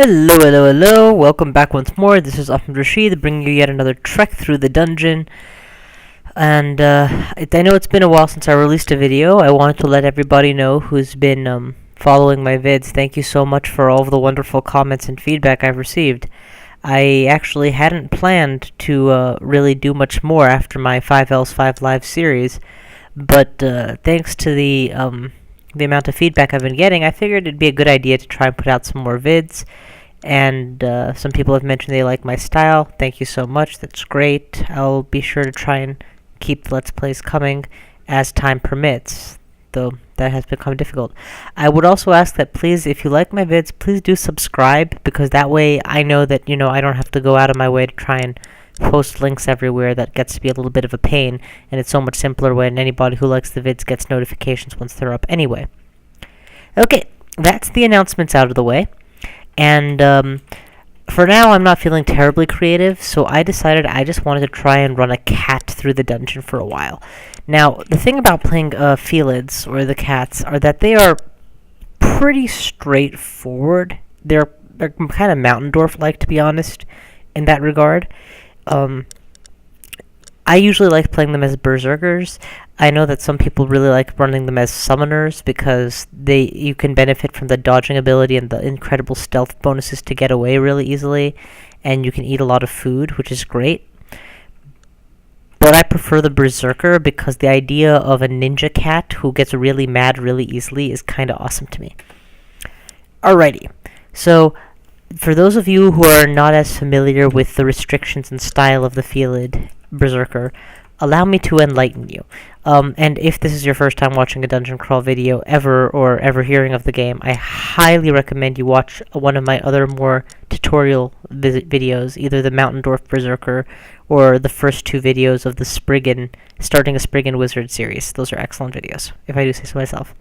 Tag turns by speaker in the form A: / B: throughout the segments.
A: Hello, welcome back once more. This is AHMAD bringing you yet another trek through the dungeon. And I know it's been a while since I released a video. I wanted to let everybody know who's been following my vids. Thank you so much for all of the wonderful comments and feedback I've received. I actually hadn't planned to really do much more after my 5Ls 5 Live series, but thanks to the amount of feedback I've been getting, I figured it'd be a good idea to try and put out some more vids. And some people have mentioned they like my style. Thank you so much. That's great. I'll be sure to try and keep the Let's Plays coming as time permits, though that has become difficult. I would also ask that please, if you like my vids, please do subscribe, because that way I know that, I don't have to go out of my way to try and post links everywhere. That gets to be a little bit of a pain, and it's so much simpler when anybody who likes the vids gets notifications once they're up anyway. Okay, that's the announcements out of the way, and for now I'm not feeling terribly creative, so I decided I just wanted to try and run a cat through the dungeon for a while. Now, the thing about playing Felids, or the cats, are that they are pretty straightforward. They're kind of Mountain Dwarf-like, to be honest, in that regard. I usually like playing them as berserkers. I know that some people really like running them as summoners because you can benefit from the dodging ability and the incredible stealth bonuses to get away really easily, and you can eat a lot of food, which is great. But I prefer the berserker because the idea of a ninja cat who gets really mad really easily is kind of awesome to me. Alrighty, so for those of you who are not as familiar with the restrictions and style of the Felid Berserker, allow me to enlighten you. And if this is your first time watching a dungeon crawl video or ever hearing of the game, I highly recommend you watch one of my other more tutorial videos, either the Mountain Dwarf Berserker or the first two videos of the starting a Spriggan Wizard series. Those are excellent videos, if I do say so myself.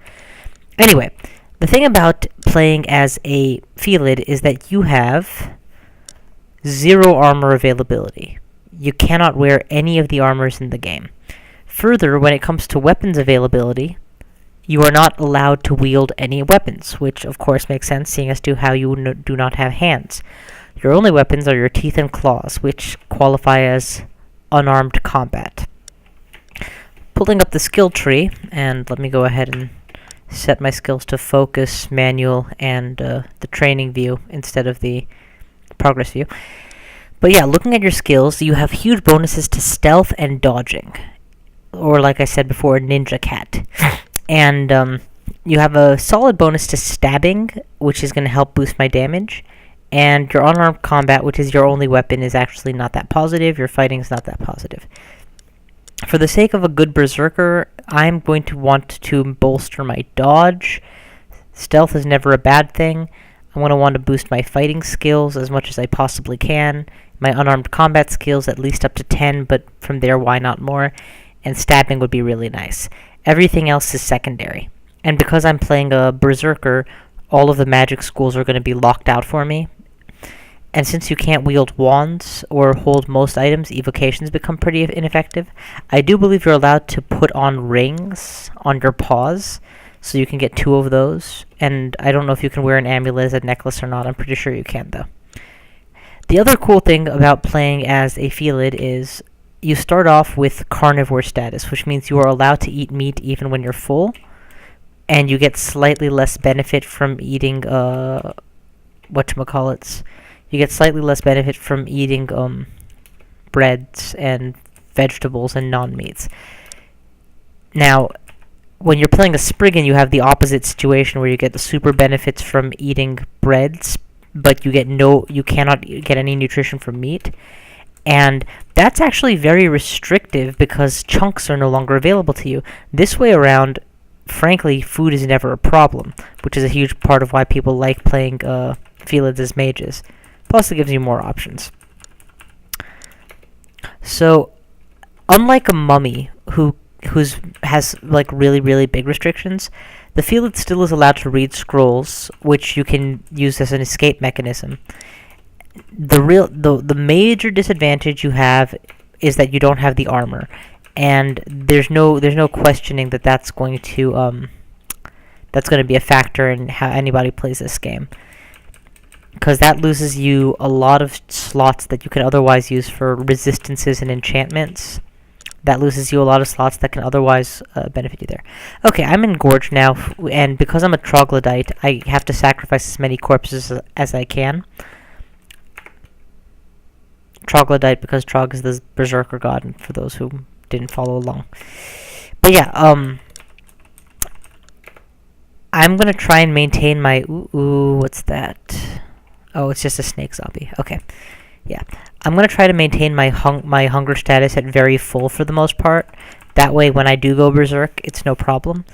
A: Anyway, the thing about playing as a Felid is that you have 0 armor availability. You cannot wear any of the armors in the game. Further, when it comes to weapons availability, you are not allowed to wield any weapons, which of course makes sense, seeing as to how you do not have hands. Your only weapons are your teeth and claws, which qualify as unarmed combat. Pulling up the skill tree, and let me go ahead and set my skills to focus, manual, and the training view instead of the progress view. But yeah, looking at your skills, you have huge bonuses to stealth and dodging, or like I said before, ninja cat. And you have a solid bonus to stabbing, which is going to help boost my damage, and your unarmed combat, which is your only weapon, is actually not that positive. Your fighting is not that positive. For the sake of a good berserker, I'm going to want to bolster my dodge. Stealth is never a bad thing. I'm going to want to boost my fighting skills as much as I possibly can. My unarmed combat skills at least up to 10, but from there, why not more? And stabbing would be really nice. Everything else is secondary. And because I'm playing a berserker, all of the magic schools are going to be locked out for me. And since you can't wield wands or hold most items, evocations become pretty ineffective. I do believe you're allowed to put on rings on your paws, so you can get 2 of those. And I don't know if you can wear an amulet as a necklace or not. I'm pretty sure you can, though. The other cool thing about playing as a Felid is you start off with carnivore status, which means you are allowed to eat meat even when you're full, and you get slightly less benefit from eating, whatchamacallits. You get slightly less benefit from eating, breads and vegetables and non-meats. Now, when you're playing a Spriggan, you have the opposite situation where you get the super benefits from eating breads, but you cannot get any nutrition from meat. And that's actually very restrictive because chunks are no longer available to you. This way around, frankly, food is never a problem, which is a huge part of why people like playing Felids as mages. Plus, it gives you more options. So, unlike a mummy who has like really big restrictions, the Felid still is allowed to read scrolls, which you can use as an escape mechanism. The major disadvantage you have is that you don't have the armor, and there's no questioning that that's going to be a factor in how anybody plays this game. because that loses you a lot of slots that you can otherwise use for resistances and enchantments. That loses you a lot of slots that can otherwise benefit you there. Okay, I'm engorged now, and because I'm a troglodyte, I have to sacrifice as many corpses as I can. Troglodyte, because Trog is the berserker god, and for those who didn't follow along. But yeah, I'm gonna try and maintain my... Ooh, what's that? Oh, it's just a snake zombie. Okay. Yeah. I'm gonna try to maintain my hunger status at very full for the most part. That way, when I do go berserk, it's no problem.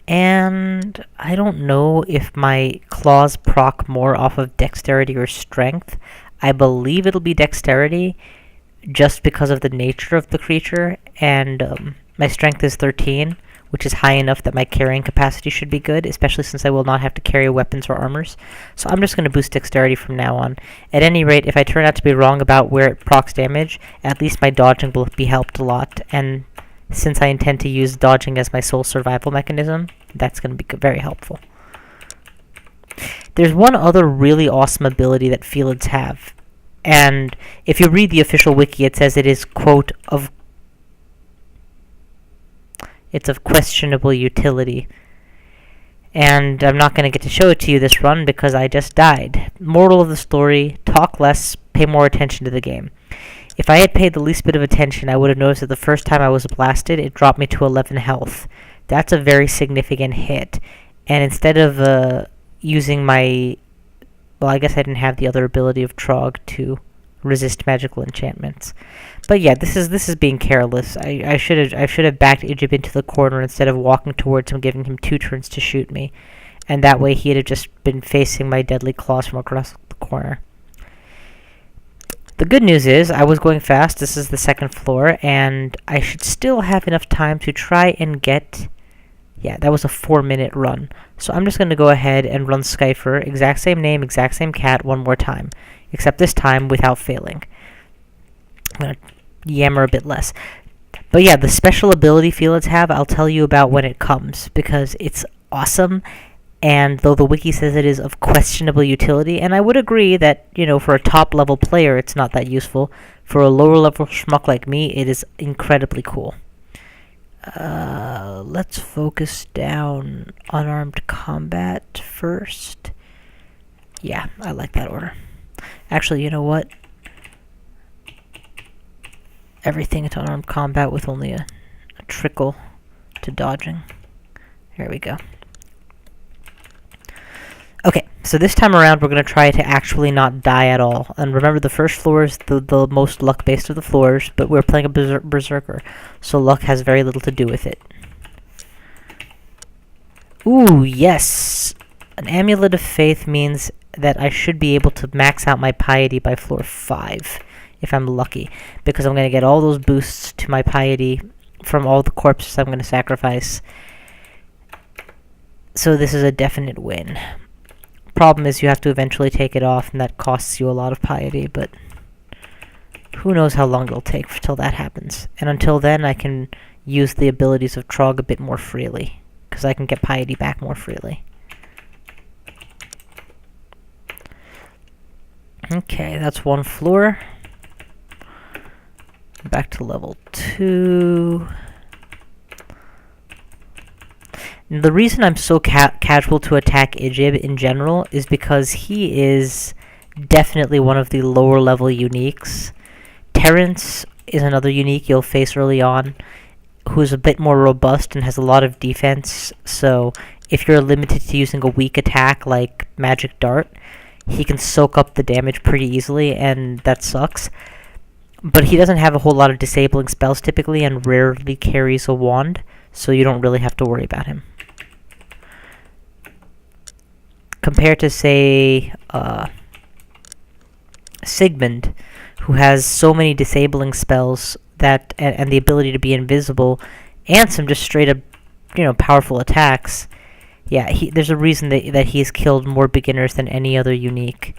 A: And I don't know if my claws proc more off of dexterity or strength. I believe it'll be dexterity, just because of the nature of the creature. And my strength is 13, which is high enough that my carrying capacity should be good, especially since I will not have to carry weapons or armors. So I'm just going to boost dexterity from now on. At any rate, if I turn out to be wrong about where it procs damage, at least my dodging will be helped a lot. And since I intend to use dodging as my sole survival mechanism, that's going to be very helpful. There's one other really awesome ability that Felids have. And if you read the official wiki, it says it is, quote, it's of questionable utility. And I'm not going to get to show it to you this run because I just died. Moral of the story, talk less, pay more attention to the game. If I had paid the least bit of attention, I would have noticed that the first time I was blasted, it dropped me to 11 health. That's a very significant hit. And instead of using my... Well, I guess I didn't have the other ability of Trog to resist magical enchantments. But yeah, this is being careless. I should have backed Egypt into the corner instead of walking towards him, giving him 2 turns to shoot me. And that way he'd have just been facing my deadly claws from across the corner. The good news is, I was going fast. This is the 2nd floor, and I should still have enough time to try and get... Yeah, that was a 4-minute run. So I'm just going to go ahead and run Skyfer, exact same name, exact same cat, one more time. Except this time without failing. I'm going to yammer a bit less. But yeah, the special ability Felids have, I'll tell you about when it comes, because it's awesome. And though the wiki says it is of questionable utility, and I would agree that, you know, for a top-level player, it's not that useful. For a lower-level schmuck like me, it is incredibly cool. Let's focus down unarmed combat first. Yeah, I like that order. Actually, you know what? Everything into unarmed combat with only a trickle to dodging. Here we go. Okay, so this time around we're going to try to actually not die at all. And remember, the first floor is the most luck-based of the floors, but we're playing a berserker, so luck has very little to do with it. Ooh, yes! An Amulet of Faith means that I should be able to max out my piety by floor 5, if I'm lucky, because I'm going to get all those boosts to my piety from all the corpses I'm going to sacrifice. So this is a definite win. Problem is you have to eventually take it off, and that costs you a lot of piety, but who knows how long it'll take till that happens. And until then, I can use the abilities of Trog a bit more freely, because I can get piety back more freely. Okay, that's 1 floor. Back to level 2. The reason I'm so casual to attack Ijib in general is because he is definitely one of the lower level uniques. Terrence is another unique you'll face early on, who's a bit more robust and has a lot of defense, so if you're limited to using a weak attack like Magic Dart, he can soak up the damage pretty easily, and that sucks. But he doesn't have a whole lot of disabling spells typically, and rarely carries a wand, so you don't really have to worry about him. Compared to, say, Sigmund, who has so many disabling spells that and the ability to be invisible, and some just straight up, you know, powerful attacks. Yeah, there's a reason that he's killed more beginners than any other unique,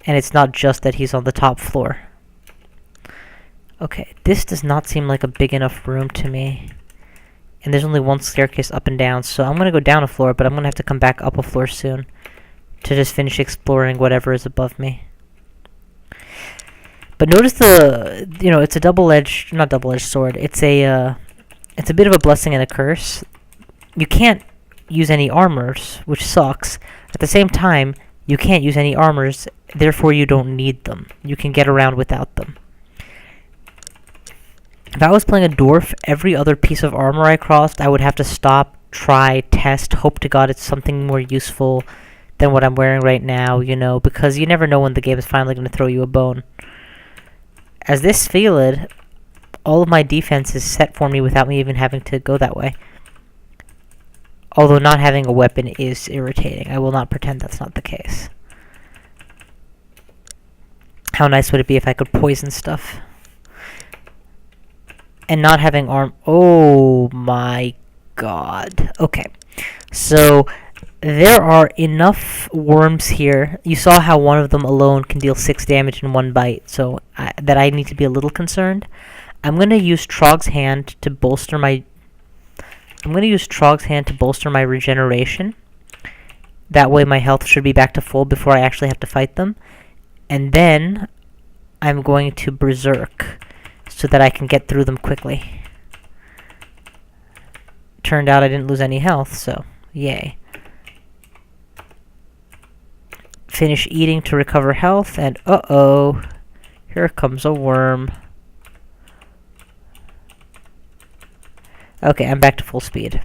A: and it's not just that he's on the top floor. Okay, this does not seem like a big enough room to me. And there's only 1 staircase up and down, so I'm going to go down a floor, but I'm going to have to come back up a floor soon. to just finish exploring whatever is above me. But notice it's a not double-edged sword. It's a bit of a blessing and a curse. You can't use any armors, which sucks. At the same time, you can't use any armors, therefore you don't need them. You can get around without them. If I was playing a dwarf, every other piece of armor I crossed, I would have to stop, try, test, hope to God it's something more useful than what I'm wearing right now, because you never know when the game is finally going to throw you a bone. As this Felid, all of my defense is set for me without me even having to go that way. Although not having a weapon is irritating. I will not pretend that's not the case. How nice would it be if I could poison stuff? And not having oh my god. Okay. So, there are enough worms here. You saw how one of them alone can deal 6 damage in 1 bite, so that I need to be a little concerned. I'm going to use Trog's Hand to bolster my regeneration. That way my health should be back to full before I actually have to fight them. And then I'm going to Berserk so that I can get through them quickly. Turned out I didn't lose any health, so yay. Finish eating to recover health, and uh-oh, here comes a worm. Okay, I'm back to full speed.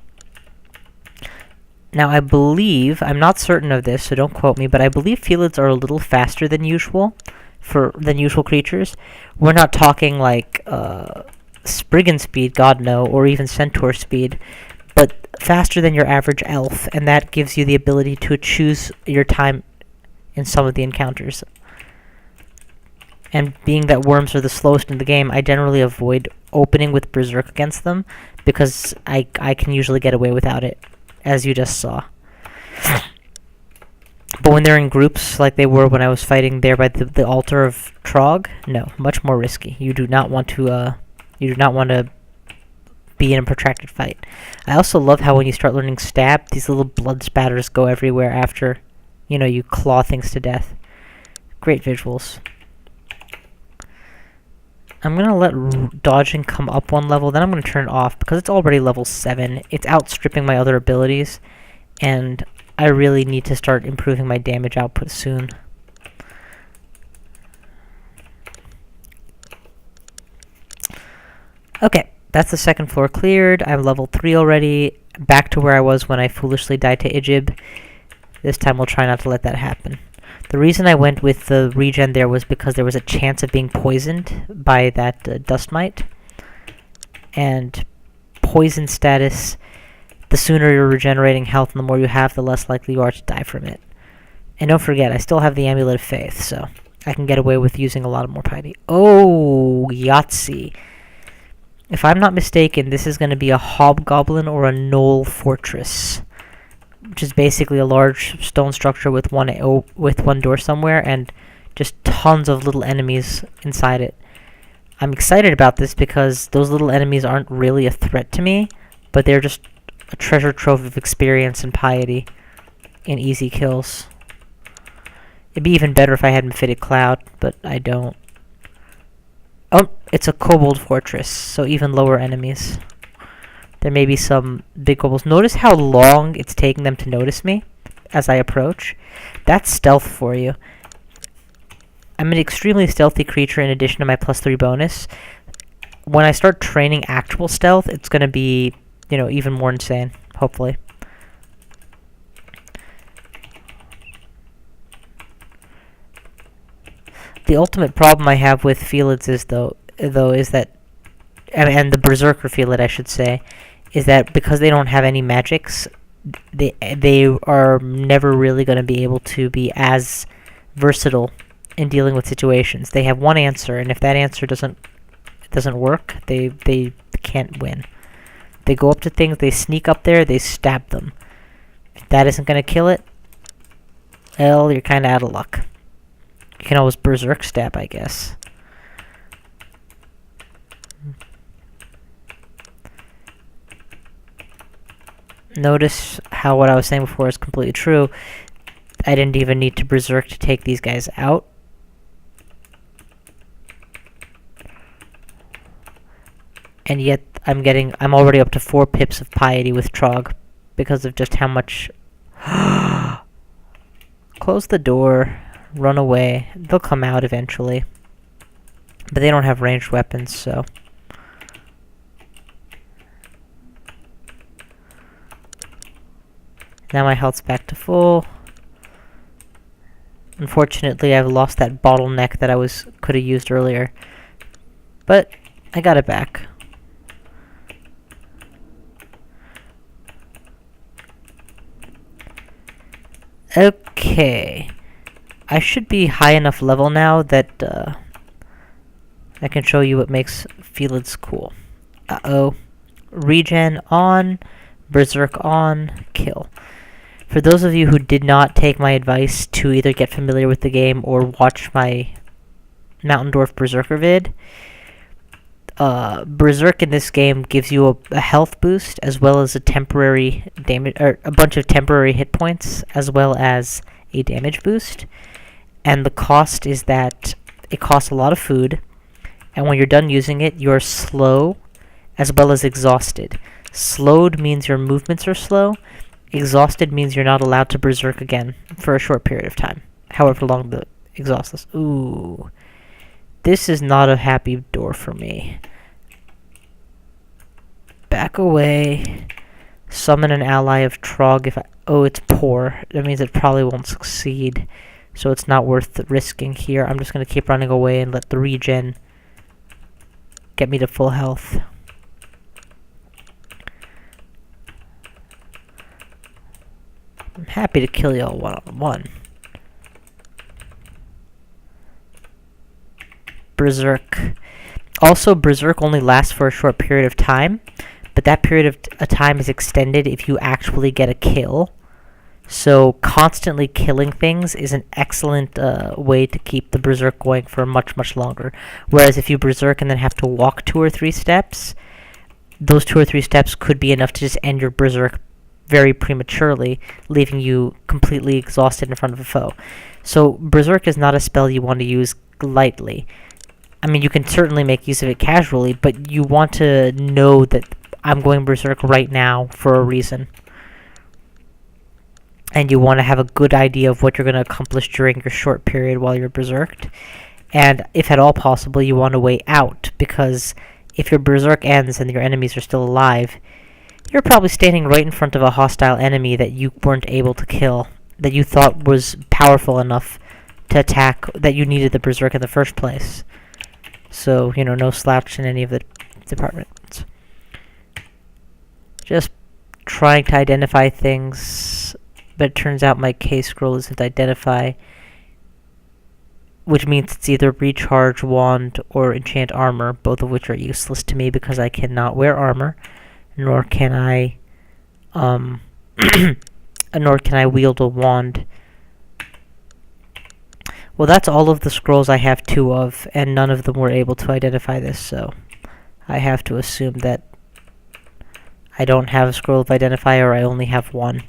A: Now, I believe, I'm not certain of this, so don't quote me, but I believe Felids are a little faster than usual creatures. We're not talking like Spriggan speed, God no, or even Centaur speed, but faster than your average elf, and that gives you the ability to choose your time in some of the encounters. And being that worms are the slowest in the game, I generally avoid opening with Berserk against them, because I can usually get away without it, as you just saw. But when they're in groups, like they were when I was fighting there by the altar of Trog, no, much more risky. You do not want to be in a protracted fight. I also love how when you start learning Stab, these little blood spatters go everywhere after, you claw things to death. Great visuals. I'm going to let dodging come up 1 level, then I'm going to turn it off, because it's already level 7. It's outstripping my other abilities, and I really need to start improving my damage output soon. Okay, that's the second floor cleared. I'm level 3 already, back to where I was when I foolishly died to Ijib. This time we'll try not to let that happen. The reason I went with the regen there was because there was a chance of being poisoned by that dust mite. And poison status, the sooner you're regenerating health and the more you have, the less likely you are to die from it. And don't forget, I still have the Amulet of Faith, so I can get away with using a lot more piety. Oh, Yahtzee. If I'm not mistaken, this is going to be a hobgoblin or a gnoll fortress, which is basically a large stone structure with one door somewhere and just tons of little enemies inside it. I'm excited about this because those little enemies aren't really a threat to me, but they're just a treasure trove of experience and piety in easy kills. It'd be even better if I had Mephitic Cloud, but I don't. Oh, it's a Kobold fortress, so even lower enemies. There may be some big kobolds. Notice how long it's taking them to notice me as I approach. That's stealth for you. I'm an extremely stealthy creature in addition to my +3 bonus. When I start training actual stealth, it's going to be, even more insane, hopefully. The ultimate problem I have with Felids is that, and the Berserker Felid, I should say, is that because they don't have any magics, they are never really going to be able to be as versatile in dealing with situations. They have one answer, and if that answer doesn't work, they can't win. They go up to things, they sneak up there, they stab them. If that isn't going to kill it, well, you're kind of out of luck. You can always Berserk stab, I guess. Notice how what I was saying before is completely true. I didn't even need to berserk to take these guys out. And yet I'm already up to 4 pips of piety with Trog because of just how much. Close the door, run away. They'll come out eventually. But they don't have ranged weapons, so. Now my health's back to full. Unfortunately, I've lost that bottleneck that I could have used earlier. But I got it back. Okay. I should be high enough level now that I can show you what makes Felids cool. Uh-oh. Regen on, berserk on, kill. For those of you who did not take my advice to either get familiar with the game or watch my Mountain Dwarf Berserker vid, Berserk in this game gives you a health boost as well as a temporary damage, or a bunch of temporary hit points as well as a damage boost. And the cost is that it costs a lot of food, and when you're done using it, you're slow as well as exhausted. Slowed means your movements are slow. Exhausted means you're not allowed to berserk again for a short period of time, however long the exhaust is. Ooh. This is not a happy door for me. Back away. Summon an ally of Trog if I... Oh, it's poor. That means it probably won't succeed. So it's not worth risking here. I'm just going to keep running away and let the regen get me to full health. I'm happy to kill y'all one-on-one. Berserk. Also, Berserk only lasts for a short period of time, but that period of time is extended if you actually get a kill. So constantly killing things is an excellent way to keep the Berserk going for much, much longer. Whereas if you Berserk and then have to walk 2 or 3 steps, those 2 or 3 steps could be enough to just end your Berserk very prematurely, leaving you completely exhausted in front of a foe. So Berserk is not a spell you want to use lightly. I mean, you can certainly make use of it casually, but you want to know that I'm going Berserk right now for a reason. And you want to have a good idea of what you're going to accomplish during your short period while you're berserked. And if at all possible, you want to wait out, because if your berserk ends and your enemies are still alive, you're probably standing right in front of a hostile enemy that you weren't able to kill, that you thought was powerful enough to attack, that you needed the berserk in the first place. So, you know, no slouch in any of the departments. Just trying to identify things, but it turns out my K scroll isn't identify, which means it's either recharge wand or enchant armor, both of which are useless to me because I cannot wear armor, nor can I wield a wand. Well, that's all of the scrolls I have 2 of, and none of them were able to identify this, so I have to assume that I don't have a scroll of identify, or I only have 1.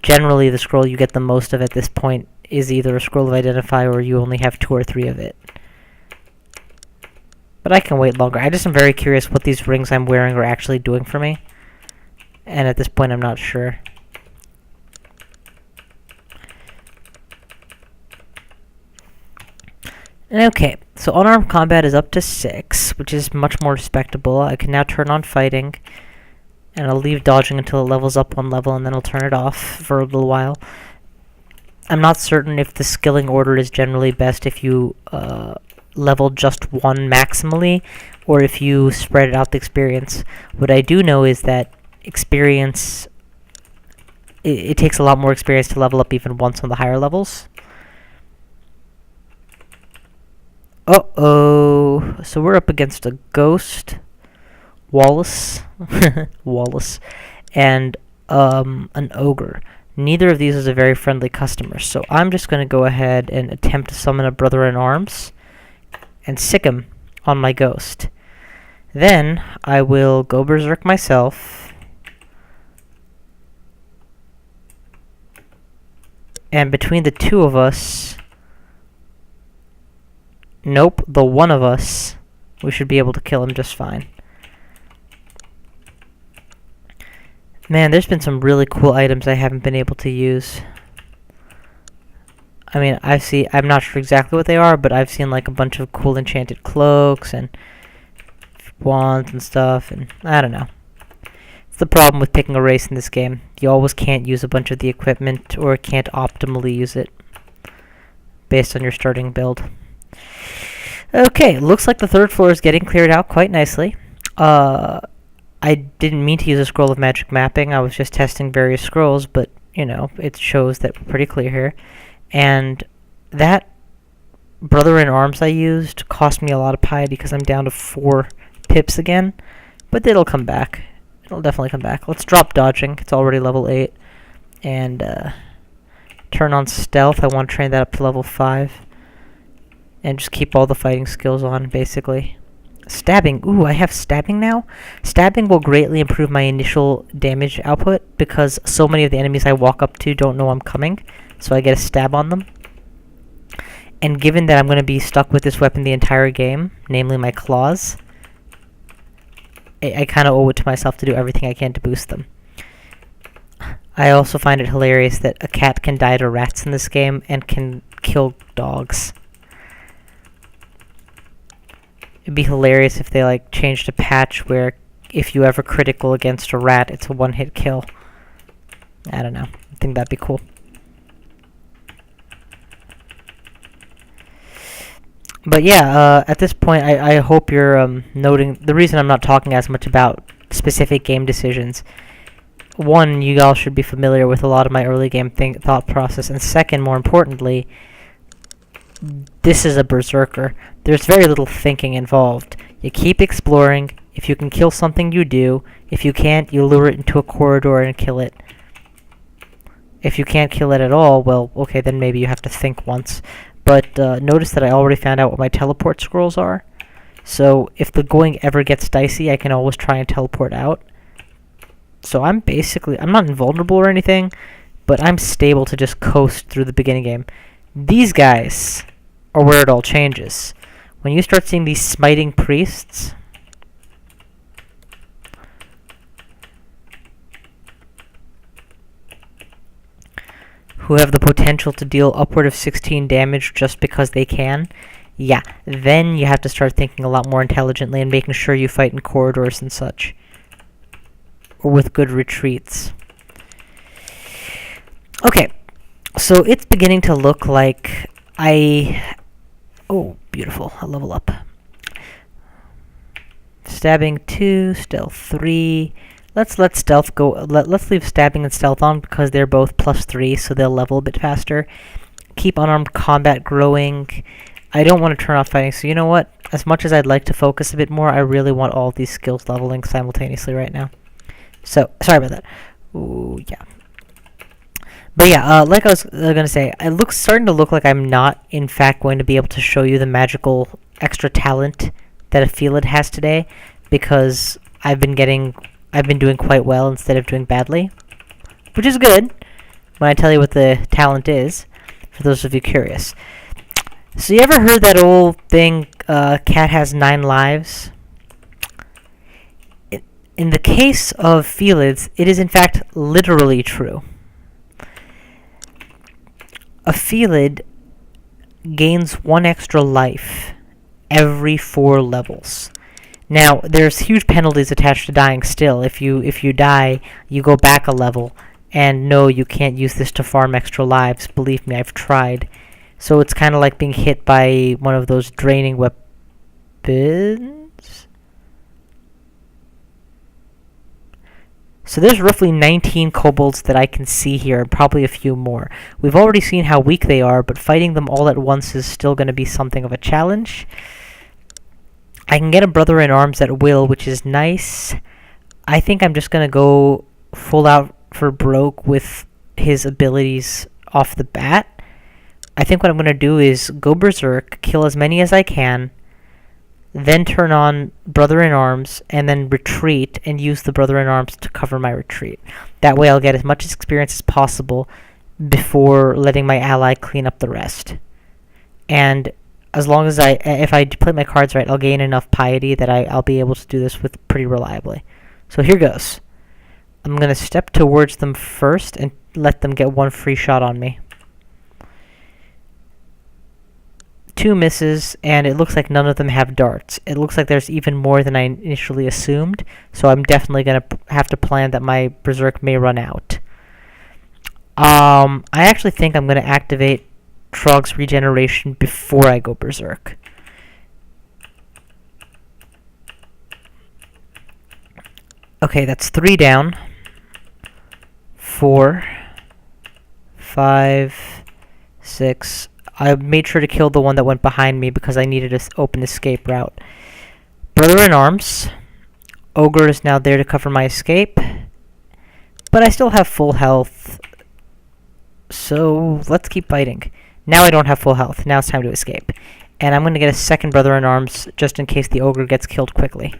A: Generally, the scroll you get the most of at this point is either a scroll of identify or you only have 2 or 3 of it. But I can wait longer. I just am very curious what these rings I'm wearing are actually doing for me. And at this point, I'm not sure. Okay, so unarmed combat is up to 6, which is much more respectable. I can now turn on fighting, and I'll leave dodging until it levels up 1 level, and then I'll turn it off for a little while. I'm not certain if the skilling order is generally best if you level just 1 maximally, or if you spread out the experience. What I do know is that experience... It takes a lot more experience to level up even once on the higher levels. Uh-oh. So we're up against a ghost, Wallace, Wallace, and an ogre. Neither of these is a very friendly customer, so I'm just going to go ahead and attempt to summon a brother-in-arms and sick him on my ghost. Then I will go berserk myself And between the two of us... Nope, the one of us, we should be able to kill him just fine. Man, there's been some really cool items I haven't been able to use. I mean, I'm not sure exactly what they are, but I've seen like a bunch of cool enchanted cloaks and wands and stuff, and I don't know. It's the problem with picking a race in this game. You always can't use a bunch of the equipment, or can't optimally use it based on your starting build. Okay, looks like the third floor is getting cleared out quite nicely. I didn't mean to use a scroll of magic mapping. I was just testing various scrolls, but, you know, it shows that we're pretty clear here. And that Brother-in-Arms I used cost me a lot of piety because I'm down to 4 pips again. But it'll come back. It'll definitely come back. Let's drop dodging. It's already level 8. And turn on stealth. I want to train that up to level 5. And just keep all the fighting skills on, basically. Stabbing. Ooh, I have stabbing now? Stabbing will greatly improve my initial damage output because so many of the enemies I walk up to don't know I'm coming. So I get a stab on them. And given that I'm going to be stuck with this weapon the entire game, namely my claws, I kind of owe it to myself to do everything I can to boost them. I also find it hilarious that a cat can die to rats in this game and can kill dogs. It'd be hilarious if they like changed a patch where if you ever critical against a rat, it's a one-hit kill. I don't know. I think that'd be cool. But yeah, at this point, I hope you're noting the reason I'm not talking as much about specific game decisions. One, you all should be familiar with a lot of my early game thought process, and second, more importantly, this is a berserker. There's very little thinking involved. You keep exploring. If you can kill something, you do. If you can't, you lure it into a corridor and kill it. If you can't kill it at all, well, okay, then maybe you have to think once. But notice that I already found out what my teleport scrolls are. So if the going ever gets dicey, I can always try and teleport out. So I'm not invulnerable or anything, but I'm stable to just coast through the beginning game. These guys are where it all changes. When you start seeing these smiting priests, who have the potential to deal upward of 16 damage just because they can, yeah, then you have to start thinking a lot more intelligently and making sure you fight in corridors and such. Or with good retreats. Okay, so it's beginning to look like oh, beautiful. A level up. Stabbing 2, stealth 3. Let's let stealth go. Let's leave stabbing and stealth on because they're both +3, so they'll level a bit faster. Keep unarmed combat growing. I don't want to turn off fighting, so you know what? As much as I'd like to focus a bit more, I really want all of these skills leveling simultaneously right now. So, sorry about that. Ooh, yeah. But yeah, like I was gonna say, it's starting to look like I'm not, in fact, going to be able to show you the magical extra talent that a Felid has today, because I've been doing quite well instead of doing badly, which is good when I tell you what the talent is, for those of you curious. So you ever heard that old thing, cat has 9 lives? In the case of Felids, it is in fact literally true. A Felid gains 1 extra life every 4 levels. Now, there's huge penalties attached to dying still. If you die, you go back a level. And no, you can't use this to farm extra lives. Believe me, I've tried. So it's kind of like being hit by one of those draining weapons. So there's roughly 19 kobolds that I can see here, and probably a few more. We've already seen how weak they are, but fighting them all at once is still going to be something of a challenge. I can get a Brother-in-Arms at will, which is nice. I think I'm just going to go full out for broke with his abilities off the bat. I think what I'm going to do is go berserk, kill as many as I can, then turn on Brother-in-Arms, and then retreat, and use the Brother-in-Arms to cover my retreat. That way I'll get as much experience as possible, before letting my ally clean up the rest. And as long as if I play my cards right, I'll gain enough piety that I'll be able to do this with pretty reliably. So here goes. I'm going to step towards them first and let them get one free shot on me. 2 misses, and it looks like none of them have darts. It looks like there's even more than I initially assumed, so I'm definitely going to have to plan that my berserk may run out. I actually think I'm going to activate Trog's regeneration before I go berserk. Okay, that's 3 down. 4, 5, 6. I made sure to kill the one that went behind me because I needed an open escape route. Brother-in-Arms. Ogre is now there to cover my escape. But I still have full health. So let's keep fighting. Now I don't have full health. Now it's time to escape. And I'm going to get a second Brother-in-Arms just in case the Ogre gets killed quickly.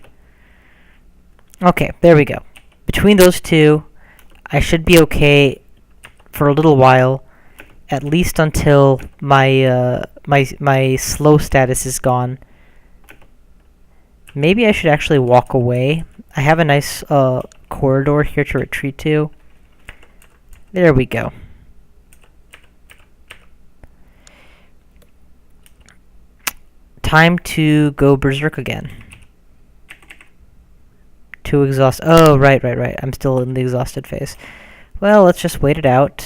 A: Okay, there we go. Between those two, I should be okay for a little while. At least until my my slow status is gone. Maybe I should actually walk away. I have a nice corridor here to retreat to. There we go. Time to go berserk again. To exhaust. Oh, right. I'm still in the exhausted phase. Well, let's just wait it out.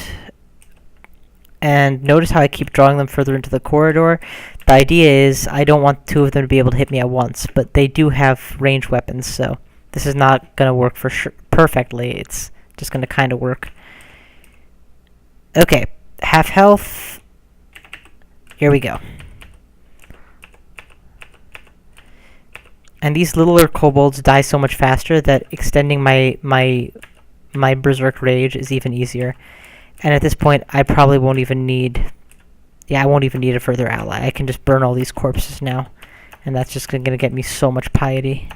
A: And notice how I keep drawing them further into the corridor. The idea is I don't want 2 of them to be able to hit me at once, but they do have ranged weapons, so this is not going to work for sure perfectly. It's just going to kind of work. Okay, half health. Here we go. And these littler kobolds die so much faster that extending my berserk rage is even easier. And at this point, I probably won't even need... Yeah, I won't even need a further ally. I can just burn all these corpses now. And that's just going to get me so much piety.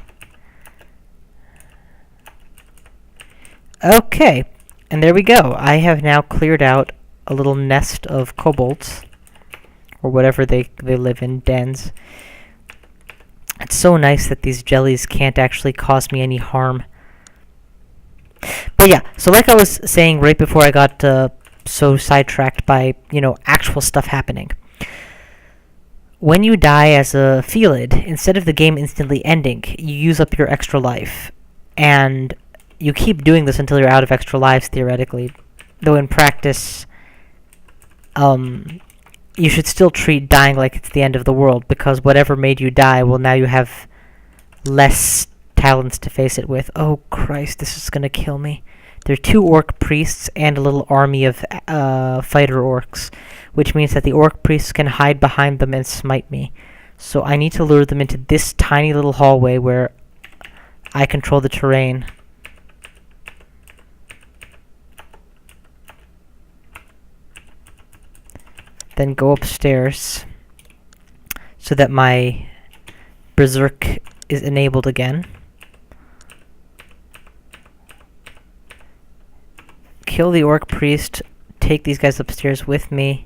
A: Okay. And there we go. I have now cleared out a little nest of kobolds. Or whatever they live in, dens. It's so nice that these jellies can't actually cause me any harm. But yeah, so like I was saying right before I got so sidetracked by, actual stuff happening. When you die as a Felid, instead of the game instantly ending, you use up your extra life. And you keep doing this until you're out of extra lives, theoretically. Though in practice, you should still treat dying like it's the end of the world, because whatever made you die, well, now you have less talents to face it with. Oh Christ, this is gonna kill me. There are 2 orc priests and a little army of fighter orcs, which means that the orc priests can hide behind them and smite me. So I need to lure them into this tiny little hallway where I control the terrain. Then go upstairs so that my berserk is enabled again. Kill the orc priest, take these guys upstairs with me.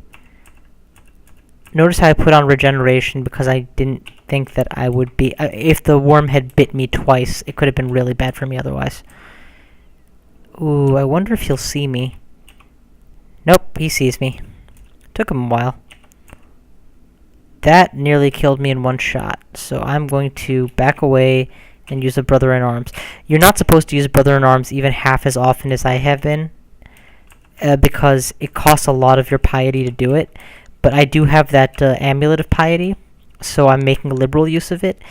A: Notice how I put on regeneration because I didn't think that I would be... if the worm had bit me twice, it could have been really bad for me otherwise. Ooh, I wonder if he'll see me. Nope, he sees me. Took him a while. That nearly killed me in one shot, so I'm going to back away and use a Brother-in-Arms. You're not supposed to use Brother-in-Arms even half as often as I have been, because it costs a lot of your piety to do it, but I do have that Amulet of Piety, so I'm making liberal use of it,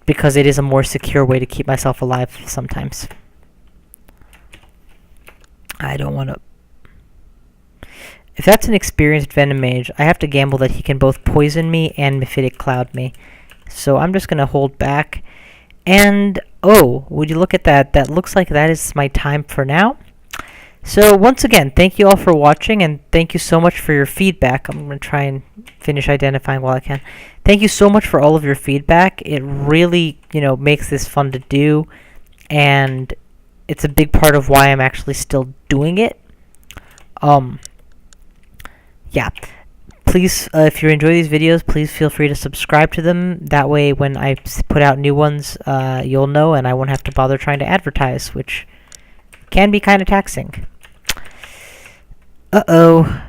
A: because it is a more secure way to keep myself alive sometimes. I don't want to... If that's an experienced Venom Mage, I have to gamble that he can both poison me and Mephitic Cloud me. So I'm just going to hold back. And, oh, would you look at that? That looks like that is my time for now. So once again, thank you all for watching, and thank you so much for your feedback. I'm going to try and finish identifying while I can. Thank you so much for all of your feedback. It really, makes this fun to do, and it's a big part of why I'm actually still doing it. yeah. Please, if you enjoy these videos, please feel free to subscribe to them. That way, when I put out new ones, you'll know, and I won't have to bother trying to advertise, which can be kind of taxing. Uh-oh.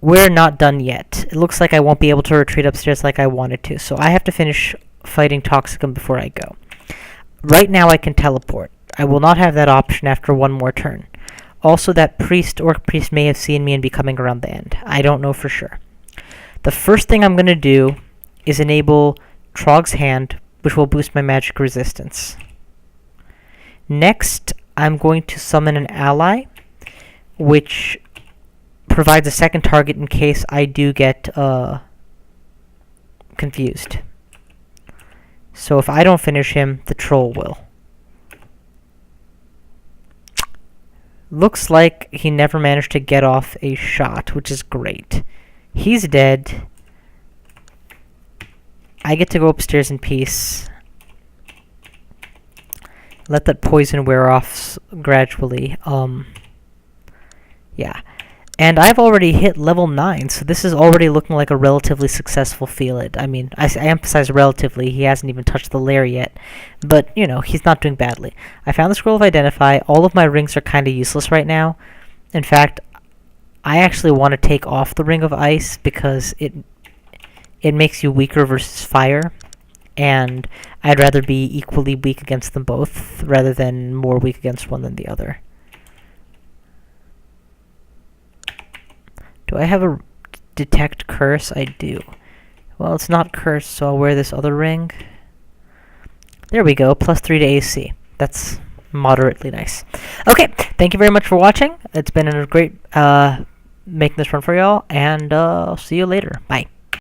A: We're not done yet. It looks like I won't be able to retreat upstairs like I wanted to, so I have to finish fighting Toxicum before I go. Right now I can teleport. I will not have that option after one more turn. Also, that orc priest may have seen me and be coming around the end. I don't know for sure. The first thing I'm going to do is enable Trog's Hand, which will boost my magic resistance. Next, I'm going to summon an ally, which provides a second target in case I do get confused. So if I don't finish him, the troll will. Looks like he never managed to get off a shot, which is great. He's dead. I get to go upstairs in peace. Let that poison wear off gradually. Yeah. And I've already hit level 9, so this is already looking like a relatively successful Felid. I mean, I emphasize relatively, he hasn't even touched the lair yet. But, you know, he's not doing badly. I found the Scroll of Identify. All of my rings are kind of useless right now. In fact, I actually want to take off the Ring of Ice because it makes you weaker versus fire. And I'd rather be equally weak against them both, rather than more weak against one than the other. Do I have a detect curse? I do. Well, it's not cursed, so I'll wear this other ring. There we go, +3 to AC. That's moderately nice. Okay, thank you very much for watching. It's been a great making this run for y'all, and I'll see you later. Bye.